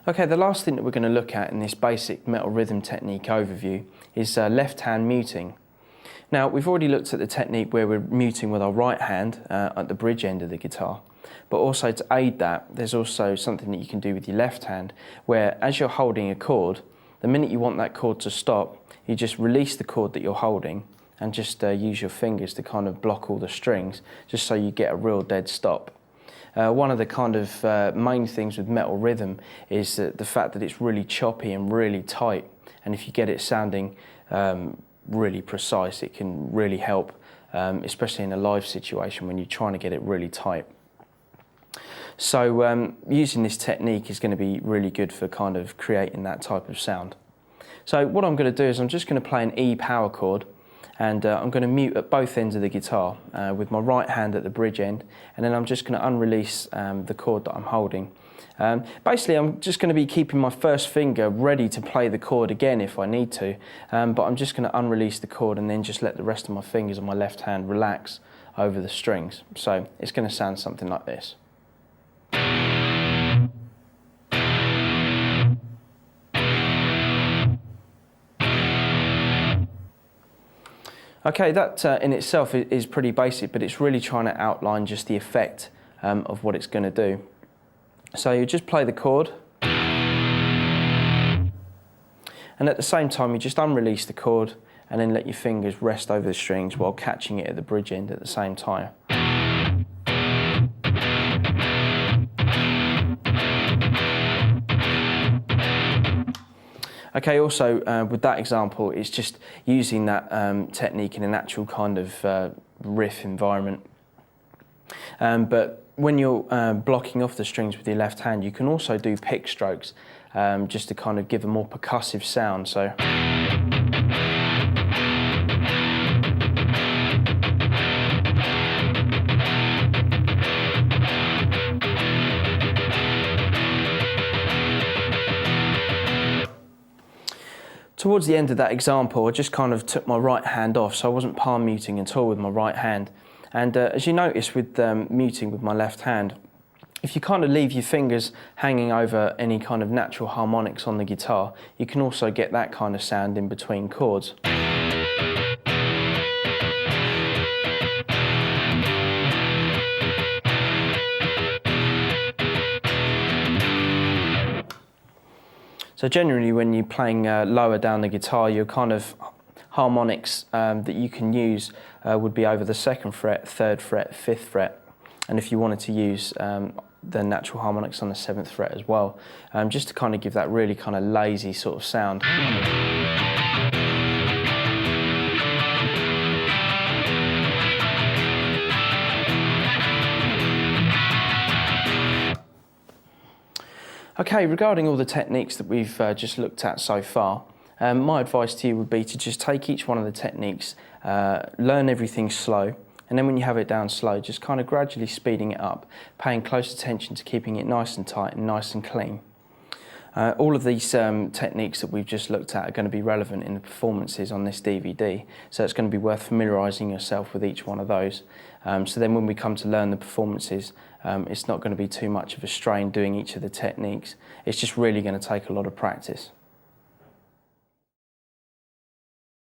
Okay, the last thing that we're going to look at in this basic metal rhythm technique overview is left-hand muting. Now, we've already looked at the technique where we're muting with our right hand at the bridge end of the guitar, but also to aid that, there's also something that you can do with your left hand, where as you're holding a chord, the minute you want that chord to stop, you just release the chord that you're holding and just use your fingers to kind of block all the strings, just so you get a real dead stop. One of the kind of main things with metal rhythm is the fact that it's really choppy and really tight, and if you get it sounding really precise, it can really help, especially in a live situation when you're trying to get it really tight. So using this technique is going to be really good for kind of creating that type of sound. So what I'm going to do is I'm just going to play an E power chord, and I'm going to mute at both ends of the guitar with my right hand at the bridge end, and then I'm just going to unrelease the chord that I'm holding. Basically, I'm just going to be keeping my first finger ready to play the chord again if I need to, but I'm just going to unrelease the chord and then just let the rest of my fingers on my left hand relax over the strings. So it's going to sound something like this. Okay, that in itself is pretty basic, but it's really trying to outline just the effect of what it's going to do. So you just play the chord, and at the same time you just unrelease the chord and then let your fingers rest over the strings while catching it at the bridge end at the same time. Okay, also with that example, it's just using that technique in a natural kind of riff environment. But when you're blocking off the strings with your left hand, you can also do pick strokes just to kind of give a more percussive sound. So. Towards the end of that example, I just kind of took my right hand off, so I wasn't palm muting at all with my right hand. And as you notice with muting with my left hand, if you kind of leave your fingers hanging over any kind of natural harmonics on the guitar, you can also get that kind of sound in between chords. So generally when you're playing lower down the guitar, your kind of harmonics that you can use would be over the 2nd fret, 3rd fret, 5th fret, and if you wanted to use the natural harmonics on the 7th fret as well, just to kind of give that really kind of lazy sort of sound. Okay, regarding all the techniques that we've just looked at so far, my advice to you would be to just take each one of the techniques, learn everything slow, and then when you have it down slow, just kind of gradually speeding it up, paying close attention to keeping it nice and tight and nice and clean. All of these techniques that we've just looked at are going to be relevant in the performances on this DVD, so it's going to be worth familiarising yourself with each one of those. So then when we come to learn the performances, it's not going to be too much of a strain doing each of the techniques. It's just really going to take a lot of practice.